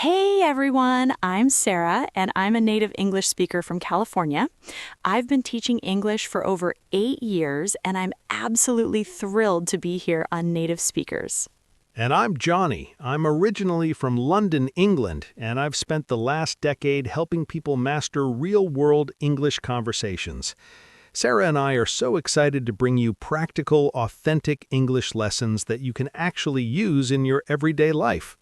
Hey everyone, I'm Sarah, and I'm a native English speaker from California. I've been teaching English for over 8 years, and I'm absolutely thrilled to be here on Native Speakers. And I'm Johnny. I'm originally from London, England, and I've spent the last decade helping people master real-world English conversations. Sarah and I are so excited to bring you practical, authentic English lessons that you can actually use in your everyday life.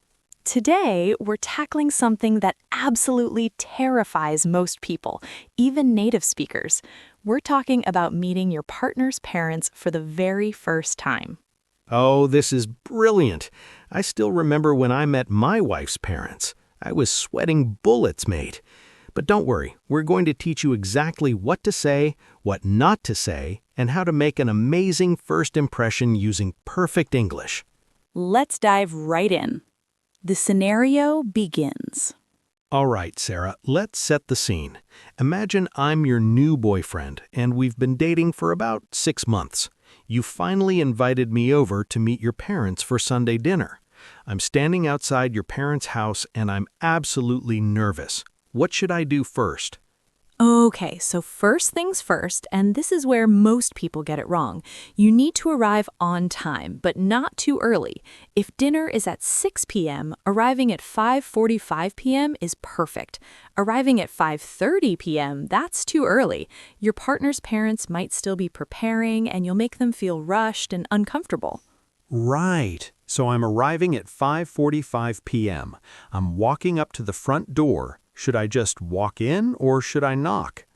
Today, we're tackling something that absolutely terrifies most people, even native speakers. We're talking about meeting your partner's parents for the very first time. Oh, this is brilliant. I still remember when I met my wife's parents. I was sweating bullets, mate. But don't worry, we're going to teach you exactly what to say, what not to say, and how to make an amazing first impression using perfect English. Let's dive right in. The scenario begins. All right, Sarah, let's set the scene. Imagine I'm your new boyfriend, and we've been dating for about 6 months. You finally invited me over to meet your parents for Sunday dinner. I'm standing outside your parents' house, and I'm absolutely nervous. What should I do first? Okay, so first things first, and this is where most people get it wrong. You need to arrive on time, but not too early. If dinner is at 6 p.m., arriving at 5:45 p.m. is perfect. Arriving at 5:30 p.m., that's too early. Your partner's parents might still be preparing, and you'll make them feel rushed and uncomfortable. Right. So I'm arriving at 5:45 p.m. I'm walking up to the front door. Should I just walk in or should I knock?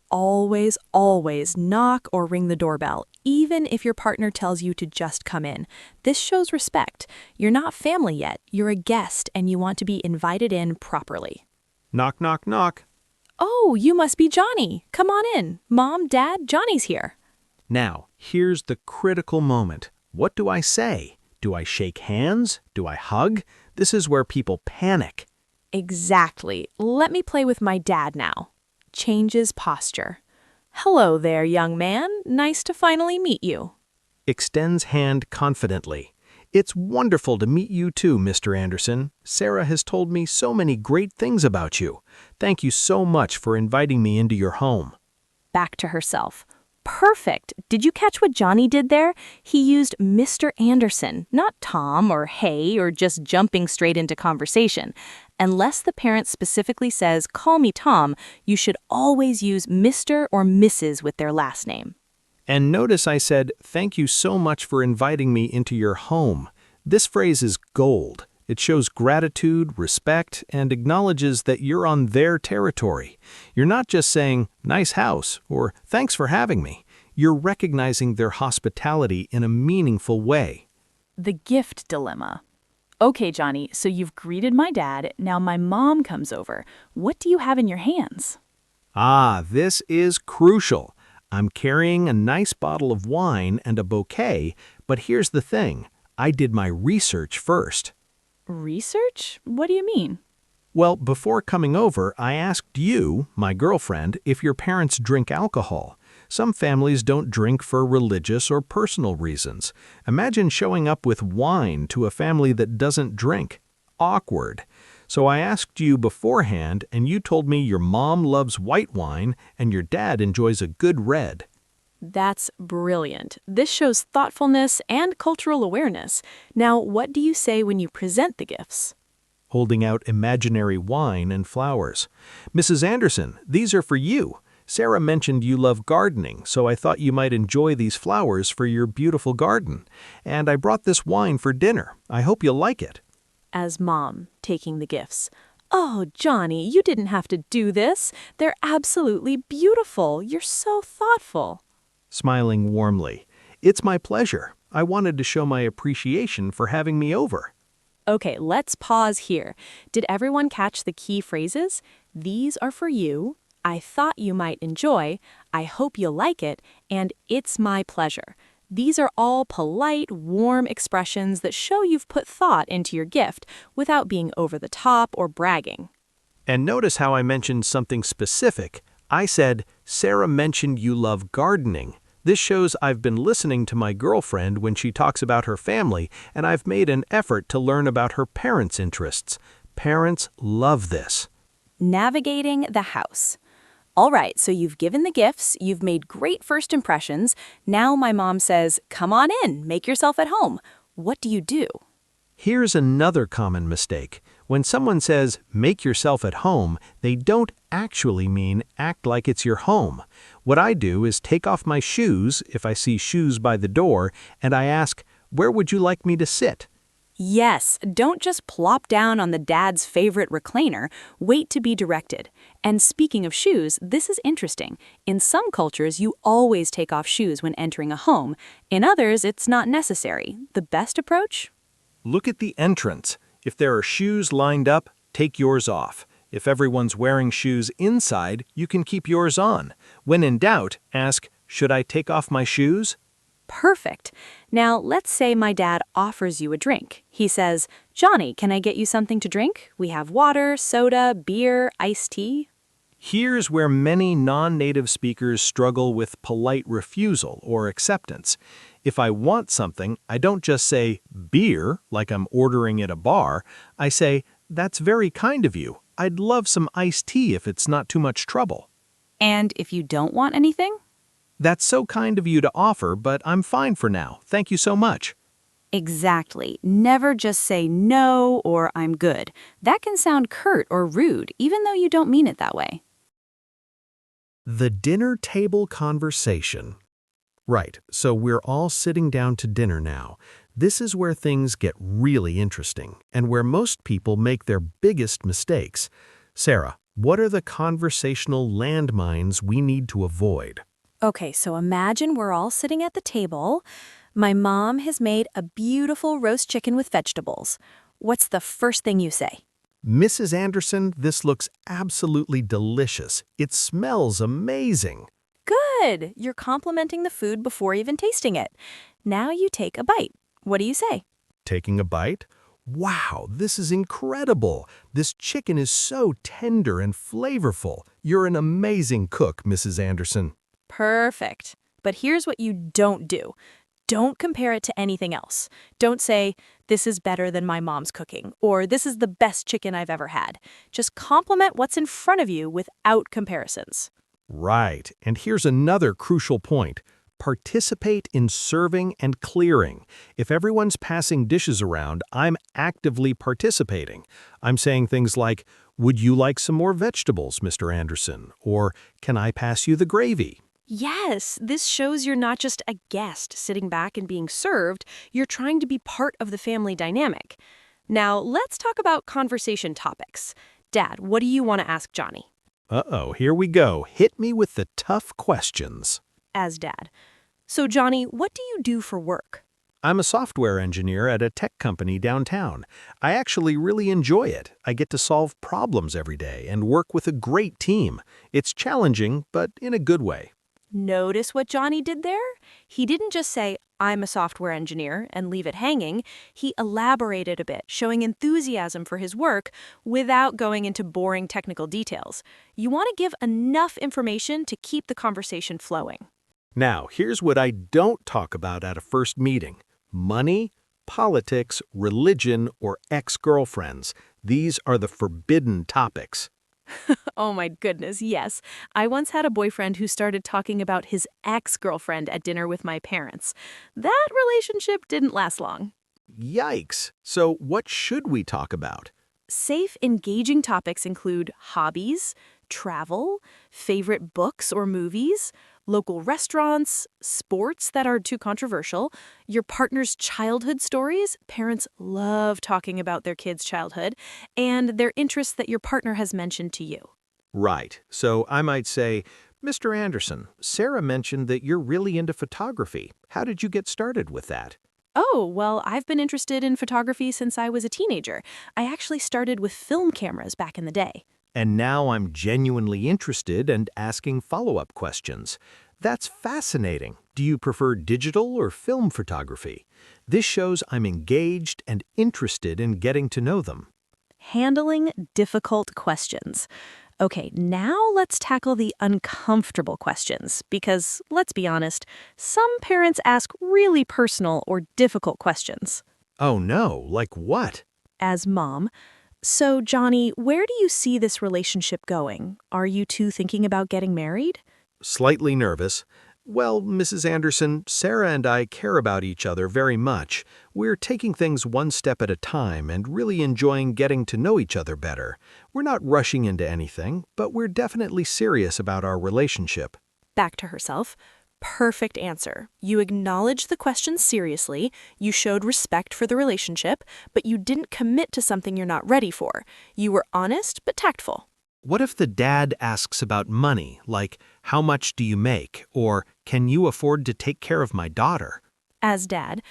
Always, always knock or ring the doorbell, even if your partner tells you to just come in. This shows respect. You're not family yet. You're a guest, and you want to be invited in properly. Knock, knock, knock. Oh, you must be Johnny. Come on in. Mom, Dad, Johnny's here. Now, here's the critical moment. What do I say? Do I shake hands? Do I hug? This is where people panic. Exactly. Let me play with my dad now. Changes posture. Hello there, young man. Nice to finally meet you. Extends hand confidently. It's wonderful to meet you too, Mr. Anderson. Sarah has told me so many great things about you. Thank you so much for inviting me into your home. Back to herself. Perfect. Did you catch what Johnny did there? He used Mr. Anderson, not Tom or hey or just jumping straight into conversation. Unless the parent specifically says, call me Tom, you should always use Mr. or Mrs. with their last name. And notice I said, thank you so much for inviting me into your home. This phrase is gold. It shows gratitude, respect, and acknowledges that you're on their territory. You're not just saying, nice house, or thanks for having me. You're recognizing their hospitality in a meaningful way. The gift dilemma. Okay, Johnny, so you've greeted my dad. Now my mom comes over. What do you have in your hands? Ah, this is crucial. I'm carrying a nice bottle of wine and a bouquet, but here's the thing. I did my research first. Research? What do you mean? Well, before coming over, I asked you, my girlfriend, if your parents drink alcohol. Some families don't drink for religious or personal reasons. Imagine showing up with wine to a family that doesn't drink. Awkward. So I asked you beforehand, and you told me your mom loves white wine and your dad enjoys a good red. That's brilliant. This shows thoughtfulness and cultural awareness. Now, what do you say when you present the gifts? Holding out imaginary wine and flowers. Mrs. Anderson, these are for you. Sarah mentioned you love gardening, so I thought you might enjoy these flowers for your beautiful garden. And I brought this wine for dinner. I hope you'll like it. As mom, taking the gifts. Oh, Johnny, you didn't have to do this. They're absolutely beautiful. You're so thoughtful. Smiling warmly. It's my pleasure. I wanted to show my appreciation for having me over. Okay, let's pause here. Did everyone catch the key phrases? These are for you. I thought you might enjoy. I hope you'll like it. And it's my pleasure. These are all polite, warm expressions that show you've put thought into your gift without being over the top or bragging. And notice how I mentioned something specific. I said, Sarah mentioned you love gardening. This shows I've been listening to my girlfriend when she talks about her family, and I've made an effort to learn about her parents' interests. Parents love this. Navigating the house. All right, so you've given the gifts, you've made great first impressions. Now my mom says, come on in, make yourself at home. What do you do? Here's another common mistake. When someone says, make yourself at home, they don't actually mean act like it's your home. What I do is take off my shoes if I see shoes by the door, and I ask, where would you like me to sit? Yes, don't just plop down on the dad's favorite recliner. Wait to be directed. And speaking of shoes, this is interesting. In some cultures, you always take off shoes when entering a home. In others, it's not necessary. The best approach? Look at the entrance. If there are shoes lined up, take yours off. If everyone's wearing shoes inside, you can keep yours on. When in doubt, ask, should I take off my shoes? Perfect. Now, let's say my dad offers you a drink. He says, Johnny, can I get you something to drink? We have water, soda, beer, iced tea. Here's where many non-native speakers struggle with polite refusal or acceptance. If I want something, I don't just say beer, like I'm ordering at a bar. I say, that's very kind of you. I'd love some iced tea if it's not too much trouble. And if you don't want anything? That's so kind of you to offer, but I'm fine for now. Thank you so much. Exactly. Never just say no or I'm good. That can sound curt or rude, even though you don't mean it that way. The dinner table conversation. Right, so we're all sitting down to dinner now. This is where things get really interesting and where most people make their biggest mistakes. Sarah, what are the conversational landmines we need to avoid? Okay, so imagine we're all sitting at the table. My mom has made a beautiful roast chicken with vegetables. What's the first thing you say? Mrs. Anderson, this looks absolutely delicious. It smells amazing. Good! You're complimenting the food before even tasting it. Now you take a bite. What do you say? Taking a bite? Wow, this is incredible. This chicken is so tender and flavorful. You're an amazing cook, Mrs. Anderson. Perfect. But here's what you don't do. Don't compare it to anything else. Don't say, this is better than my mom's cooking, or this is the best chicken I've ever had. Just compliment what's in front of you without comparisons. Right, and here's another crucial point. Participate in serving and clearing. If everyone's passing dishes around, I'm actively participating. I'm saying things like, would you like some more vegetables, Mr. Anderson? Or, can I pass you the gravy? Yes, this shows you're not just a guest sitting back and being served, you're trying to be part of the family dynamic. Now, let's talk about conversation topics. Dad, what do you want to ask Johnny? Uh-oh, here we go. Hit me with the tough questions. As Dad. So, Johnny, what do you do for work? I'm a software engineer at a tech company downtown. I actually really enjoy it. I get to solve problems every day and work with a great team. It's challenging, but in a good way. Notice what Johnny did there? He didn't just say, I'm a software engineer, and leave it hanging. He elaborated a bit, showing enthusiasm for his work without going into boring technical details. You want to give enough information to keep the conversation flowing. Now, here's what I don't talk about at a first meeting. Money, politics, religion, or ex-girlfriends. These are the forbidden topics. Oh my goodness, yes. I once had a boyfriend who started talking about his ex-girlfriend at dinner with my parents. That relationship didn't last long. Yikes! So what should we talk about? Safe, engaging topics include hobbies, travel, favorite books or movies, local restaurants, sports that are too controversial, your partner's childhood stories. Parents love talking about their kids' childhood, and their interests that your partner has mentioned to you. Right. So I might say, Mr. Anderson, Sarah mentioned that you're really into photography. How did you get started with that? Oh, well, I've been interested in photography since I was a teenager. I actually started with film cameras back in the day. And now I'm genuinely interested and asking follow-up questions. That's fascinating. Do you prefer digital or film photography? This shows I'm engaged and interested in getting to know them. Handling difficult questions. Okay, now let's tackle the uncomfortable questions because, let's be honest, some parents ask really personal or difficult questions. Oh no, like what? As mom, So, Johnny, where do you see this relationship going? Are you two thinking about getting married? Slightly nervous. Well, Mrs. Anderson, Sarah and I care about each other very much. We're taking things one step at a time and really enjoying getting to know each other better. We're not rushing into anything, but we're definitely serious about our relationship. Back to herself. Perfect answer. You acknowledged the question seriously, you showed respect for the relationship, but you didn't commit to something you're not ready for. You were honest but tactful. What if the dad asks about money, like, how much do you make, or can you afford to take care of my daughter? As dad,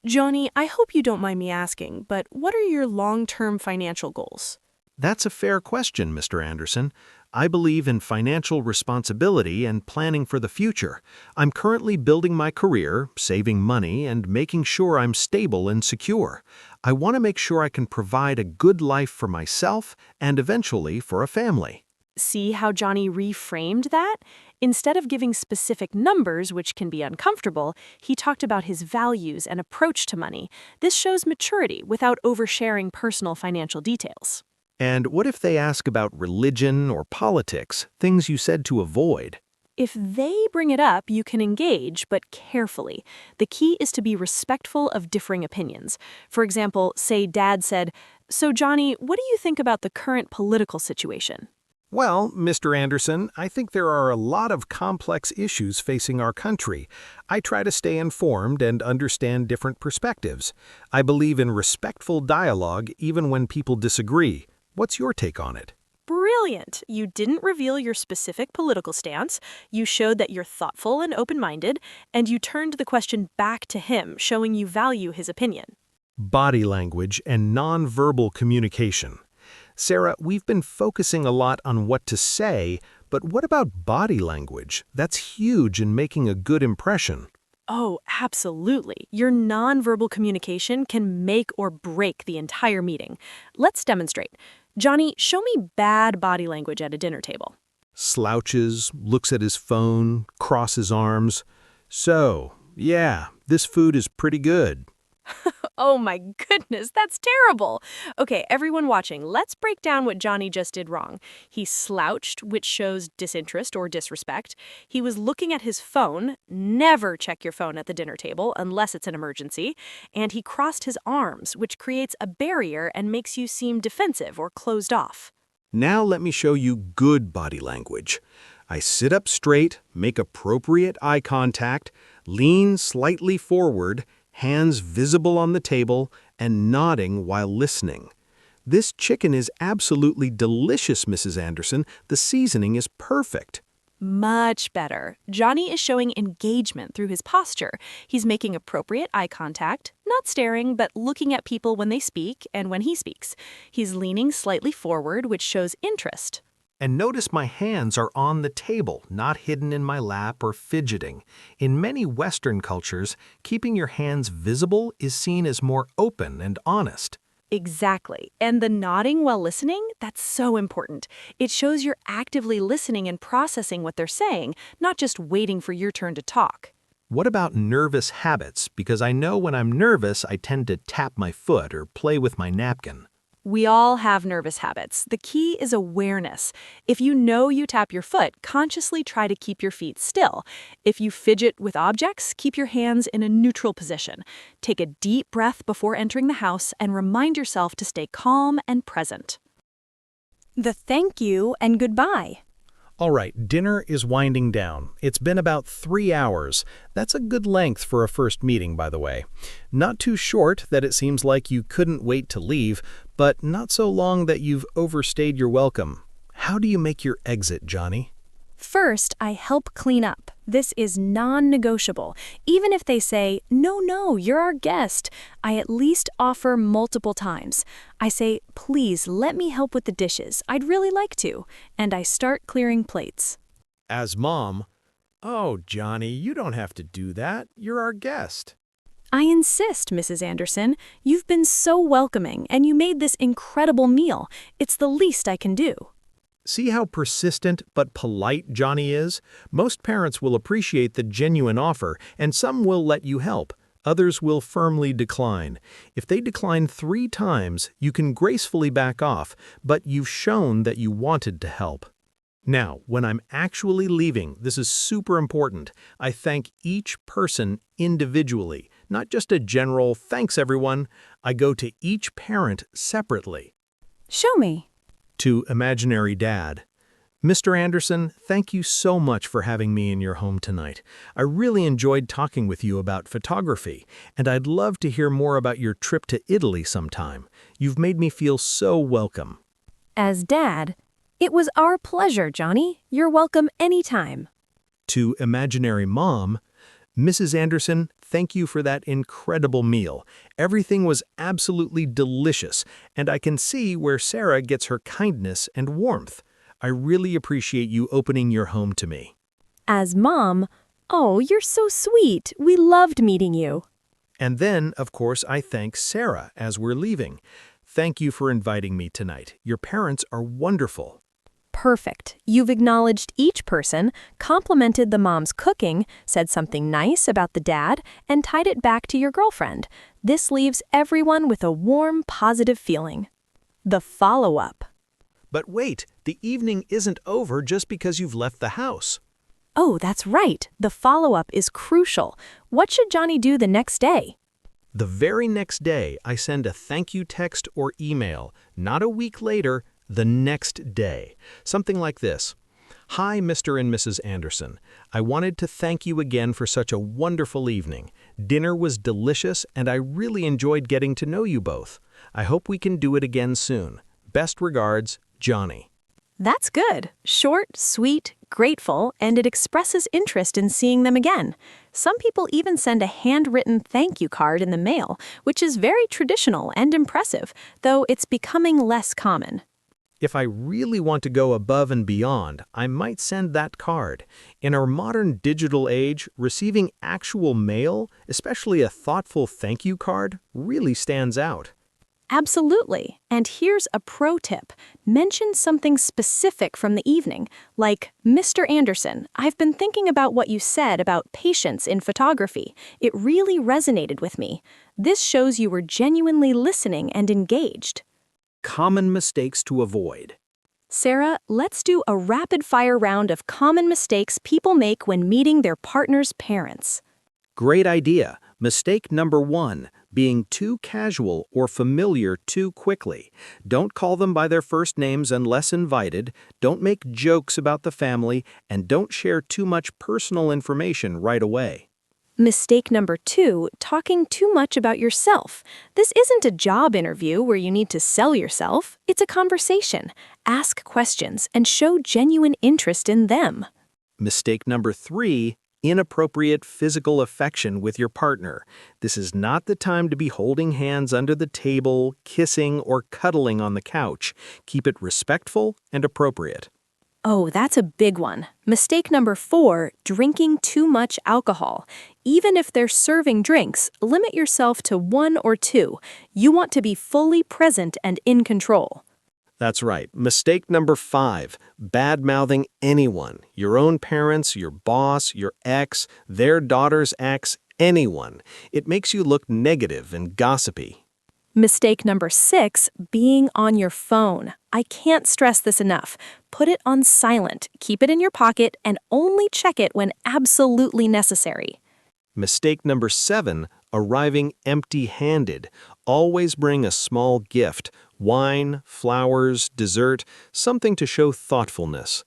Johnny, I hope you don't mind me asking, but what are your long-term financial goals? That's a fair question, Mr. Anderson. I believe in financial responsibility and planning for the future. I'm currently building my career, saving money, and making sure I'm stable and secure. I want to make sure I can provide a good life for myself and eventually for a family. See how Johnny reframed that? Instead of giving specific numbers, which can be uncomfortable, he talked about his values and approach to money. This shows maturity without oversharing personal financial details. And what if they ask about religion or politics, things you said to avoid? If they bring it up, you can engage, but carefully. The key is to be respectful of differing opinions. For example, say Dad said, "So Johnny, what do you think about the current political situation?" Well, Mr. Anderson, I think there are a lot of complex issues facing our country. I try to stay informed and understand different perspectives. I believe in respectful dialogue even when people disagree. What's your take on it? Brilliant! You didn't reveal your specific political stance, you showed that you're thoughtful and open-minded, and you turned the question back to him, showing you value his opinion. Body language and nonverbal communication. Sarah, we've been focusing a lot on what to say, but what about body language? That's huge in making a good impression. Oh, absolutely. Your nonverbal communication can make or break the entire meeting. Let's demonstrate. Johnny, show me bad body language at a dinner table. Slouches, looks at his phone, crosses arms. So, yeah, this food is pretty good. Oh my goodness, that's terrible. Okay, everyone watching, let's break down what Johnny just did wrong. He slouched, which shows disinterest or disrespect. He was looking at his phone. Never check your phone at the dinner table unless it's an emergency. And he crossed his arms, which creates a barrier and makes you seem defensive or closed off. Now let me show you good body language. I sit up straight, make appropriate eye contact, lean slightly forward, hands visible on the table, and nodding while listening. This chicken is absolutely delicious, Mrs. Anderson. The seasoning is perfect. Much better. Johnny is showing engagement through his posture. He's making appropriate eye contact, not staring, but looking at people when they speak and when he speaks. He's leaning slightly forward, which shows interest. And notice my hands are on the table, not hidden in my lap or fidgeting. In many Western cultures, keeping your hands visible is seen as more open and honest. Exactly. And the nodding while listening, that's so important. It shows you're actively listening and processing what they're saying, not just waiting for your turn to talk. What about nervous habits? Because I know when I'm nervous, I tend to tap my foot or play with my napkin. We all have nervous habits. The key is awareness. If you know you tap your foot, consciously try to keep your feet still. If you fidget with objects, keep your hands in a neutral position. Take a deep breath before entering the house and remind yourself to stay calm and present. The thank you and goodbye. All right, dinner is winding down. It's been about 3 hours. That's a good length for a first meeting, by the way. Not too short that it seems like you couldn't wait to leave, but not so long that you've overstayed your welcome. How do you make your exit, Johnny? First, I help clean up. This is non-negotiable. Even if they say, no, you're our guest, I at least offer multiple times. I say, please let me help with the dishes. I'd really like to. And I start clearing plates. As mom, oh, Johnny, you don't have to do that. You're our guest. I insist, Mrs. Anderson. You've been so welcoming, and you made this incredible meal. It's the least I can do. See how persistent but polite Johnny is? Most parents will appreciate the genuine offer, and some will let you help. Others will firmly decline. If they decline 3 times, you can gracefully back off, but you've shown that you wanted to help. Now, when I'm actually leaving, this is super important. I thank each person individually, not just a general "thanks everyone." I go to each parent separately. Show me. To imaginary dad. Mr. Anderson, thank you so much for having me in your home tonight. I really enjoyed talking with you about photography, and I'd love to hear more about your trip to Italy sometime. You've made me feel so welcome. As dad, it was our pleasure, Johnny. You're welcome anytime. To imaginary mom, Mrs. Anderson, thank you for that incredible meal. Everything was absolutely delicious, and I can see where Sarah gets her kindness and warmth. I really appreciate you opening your home to me. As mom, oh, you're so sweet. We loved meeting you. And then, of course, I thank Sarah as we're leaving. Thank you for inviting me tonight. Your parents are wonderful. Perfect. You've acknowledged each person, complimented the mom's cooking, said something nice about the dad, and tied it back to your girlfriend. This leaves everyone with a warm, positive feeling. The follow-up. But wait, the evening isn't over just because you've left the house. Oh, that's right. The follow-up is crucial. What should Johnny do the next day? The very next day, I send a thank you text or email. Not a week later, the next day. Something like this. Hi, Mr. and Mrs. Anderson. I wanted to thank you again for such a wonderful evening. Dinner was delicious, and I really enjoyed getting to know you both. I hope we can do it again soon. Best regards, Johnny. That's good. Short, sweet, grateful, and it expresses interest in seeing them again. Some people even send a handwritten thank you card in the mail, which is very traditional and impressive, though it's becoming less common. If I really want to go above and beyond, I might send that card. In our modern digital age, receiving actual mail, especially a thoughtful thank you card, really stands out. Absolutely. And here's a pro tip. Mention something specific from the evening, like, Mr. Anderson, I've been thinking about what you said about patience in photography. It really resonated with me. This shows you were genuinely listening and engaged. Common mistakes to avoid. Sarah, let's do a rapid-fire round of common mistakes people make when meeting their partner's parents. Great idea. Mistake number 1, being too casual or familiar too quickly. Don't call them by their first names unless invited, don't make jokes about the family, and don't share too much personal information right away. Mistake number 2, talking too much about yourself. This isn't a job interview where you need to sell yourself. It's a conversation. Ask questions and show genuine interest in them. Mistake number 3, inappropriate physical affection with your partner. This is not the time to be holding hands under the table, kissing, or cuddling on the couch. Keep it respectful and appropriate. Oh, that's a big one. Mistake number 4, drinking too much alcohol. Even if they're serving drinks, limit yourself to 1 or 2. You want to be fully present and in control. That's right. Mistake number 5, bad-mouthing anyone. Your own parents, your boss, your ex, their daughter's ex, anyone. It makes you look negative and gossipy. Mistake number 6, being on your phone. I can't stress this enough. Put it on silent, keep it in your pocket, and only check it when absolutely necessary. Mistake number 7, arriving empty-handed. Always bring a small gift, wine, flowers, dessert, something to show thoughtfulness.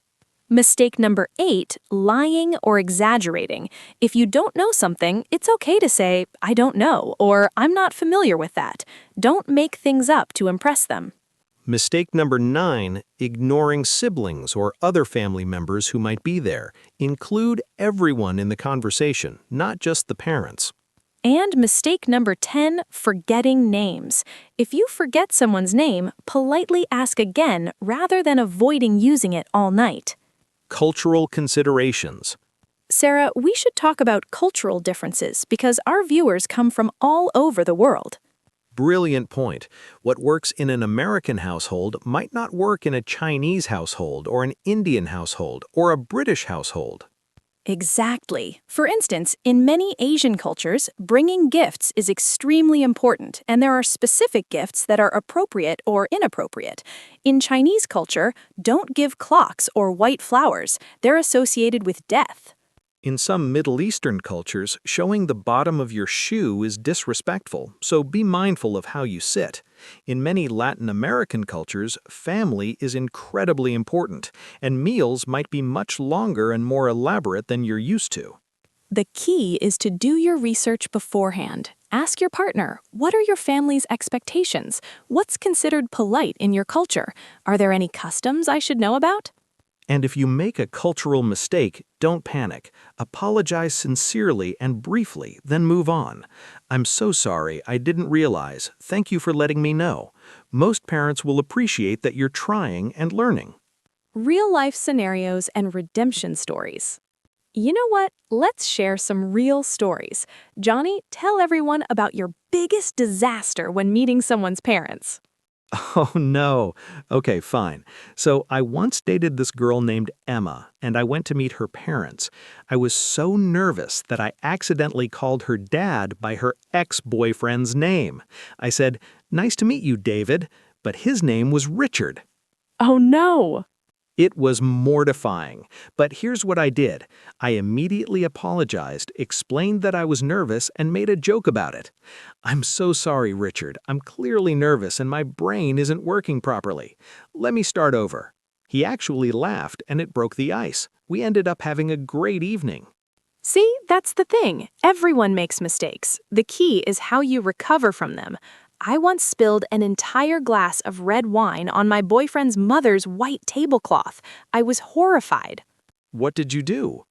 Mistake number 8, lying or exaggerating. If you don't know something, it's okay to say, I don't know, or I'm not familiar with that. Don't make things up to impress them. Mistake number 9, ignoring siblings or other family members who might be there. Include everyone in the conversation, not just the parents. And mistake number 10, forgetting names. If you forget someone's name, politely ask again rather than avoiding using it all night. Cultural considerations. Sarah, we should talk about cultural differences because our viewers come from all over the world. Brilliant point. What works in an American household might not work in a Chinese household or an Indian household or a British household. Exactly. For instance, in many Asian cultures, bringing gifts is extremely important, and there are specific gifts that are appropriate or inappropriate. In Chinese culture, don't give clocks or white flowers. They're associated with death. In some Middle Eastern cultures, showing the bottom of your shoe is disrespectful, so be mindful of how you sit. In many Latin American cultures, family is incredibly important, and meals might be much longer and more elaborate than you're used to. The key is to do your research beforehand. Ask your partner, what are your family's expectations? What's considered polite in your culture? Are there any customs I should know about? And if you make a cultural mistake, don't panic. Apologize sincerely and briefly, then move on. I'm so sorry, I didn't realize. Thank you for letting me know. Most parents will appreciate that you're trying and learning. Real-life scenarios and redemption stories. You know what? Let's share some real stories. Johnny, tell everyone about your biggest disaster when meeting someone's parents. Oh no. Okay, fine. So I once dated this girl named Emma, and I went to meet her parents. I was so nervous that I accidentally called her dad by her ex-boyfriend's name. I said, "Nice to meet you, David," but his name was Richard. Oh no! It was mortifying, but here's what I did. I immediately apologized, explained that I was nervous, and made a joke about it. "I'm so sorry, Richard. I'm clearly nervous and my brain isn't working properly. Let me start over." He actually laughed and it broke the ice. We ended up having a great evening. See, that's the thing. Everyone makes mistakes. The key is how you recover from them. I once spilled an entire glass of red wine on my boyfriend's mother's white tablecloth. I was horrified. What did you do?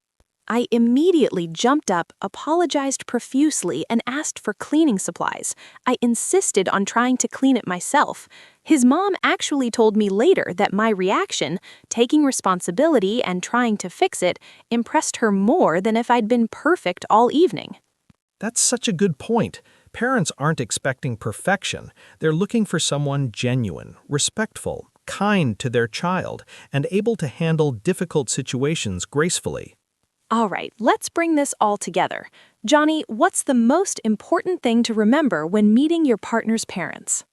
I immediately jumped up, apologized profusely, and asked for cleaning supplies. I insisted on trying to clean it myself. His mom actually told me later that my reaction, taking responsibility and trying to fix it, impressed her more than if I'd been perfect all evening. That's such a good point. Parents aren't expecting perfection. They're looking for someone genuine, respectful, kind to their child, and able to handle difficult situations gracefully. All right, let's bring this all together. Johnny, what's the most important thing to remember when meeting your partner's parents?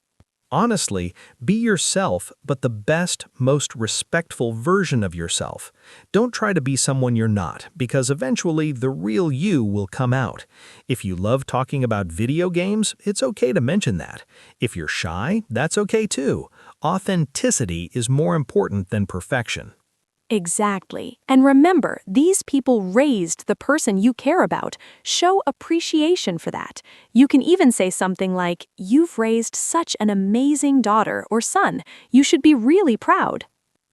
Honestly, be yourself, but the best, most respectful version of yourself. Don't try to be someone you're not, because eventually the real you will come out. If you love talking about video games, it's okay to mention that. If you're shy, that's okay too. Authenticity is more important than perfection. Exactly. And remember, these people raised the person you care about. Show appreciation for that. You can even say something like, "You've raised such an amazing daughter or son. You should be really proud."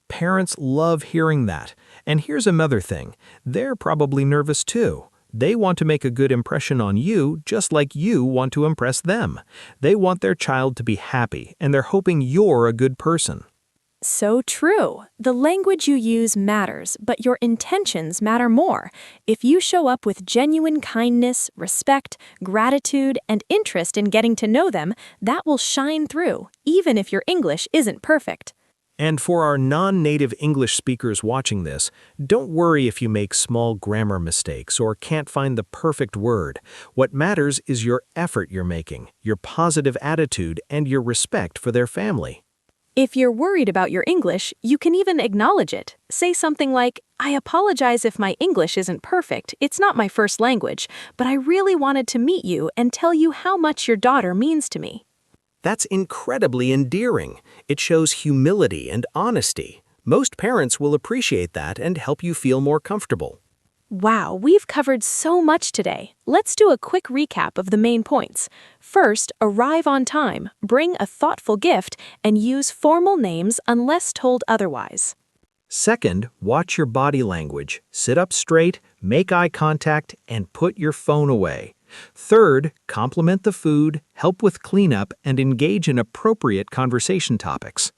Parents love hearing that. And here's another thing. They're probably nervous too. They want to make a good impression on you just like you want to impress them. They want their child to be happy, and they're hoping you're a good person. So true. The language you use matters, but your intentions matter more. If you show up with genuine kindness, respect, gratitude, and interest in getting to know them, that will shine through, even if your English isn't perfect. And for our non-native English speakers watching this, don't worry if you make small grammar mistakes or can't find the perfect word. What matters is your effort you're making, your positive attitude, and your respect for their family. If you're worried about your English, you can even acknowledge it. Say something like, "I apologize if my English isn't perfect. It's not my first language, but I really wanted to meet you and tell you how much your daughter means to me." That's incredibly endearing. It shows humility and honesty. Most parents will appreciate that and help you feel more comfortable. Wow, we've covered so much today. Let's do a quick recap of the main points. First, arrive on time, bring a thoughtful gift, and use formal names unless told otherwise. Second, watch your body language. Sit up straight, make eye contact, and put your phone away. Third, compliment the food, help with cleanup, and engage in appropriate conversation topics.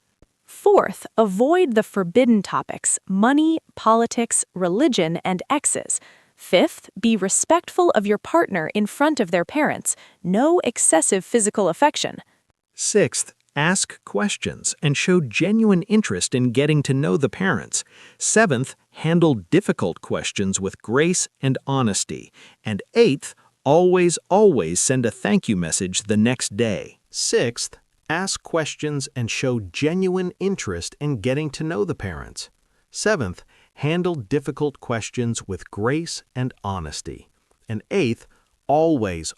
Fourth, avoid the forbidden topics, money, politics, religion, and exes. Fifth, be respectful of your partner in front of their parents. No excessive physical affection. Sixth, Ask questions and show genuine interest in getting to know the parents. 7th, handle difficult questions with grace and honesty. And 8th, always send a thank you message the next day. 6th, ask questions and show genuine interest in getting to know the parents. 7th, handle difficult questions with grace and honesty. And 8th, always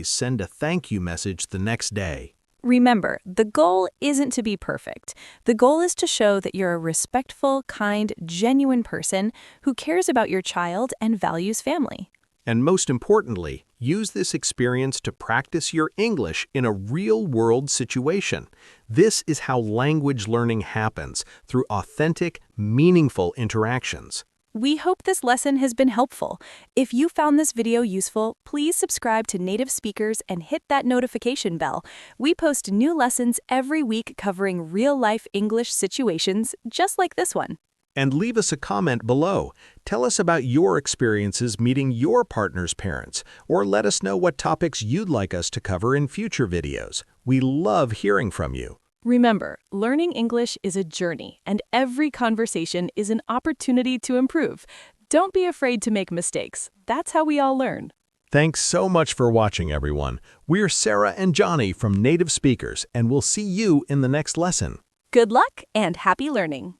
send a thank you message the next day. Remember, the goal isn't to be perfect. The goal is to show that you're a respectful, kind, genuine person who cares about your child and values family. And most importantly, use this experience to practice your English in a real-world situation. This is how language learning happens, through authentic, meaningful interactions. We hope this lesson has been helpful. If you found this video useful, please subscribe to Native Speakers and hit that notification bell. We post new lessons every week covering real-life English situations just like this one. And leave us a comment below. Tell us about your experiences meeting your partner's parents, or let us know what topics you'd like us to cover in future videos. We love hearing from you. Remember, learning English is a journey, and every conversation is an opportunity to improve. Don't be afraid to make mistakes. That's how we all learn. Thanks so much for watching, everyone. We're Sarah and Johnny from Native Speakers, and we'll see you in the next lesson. Good luck and happy learning!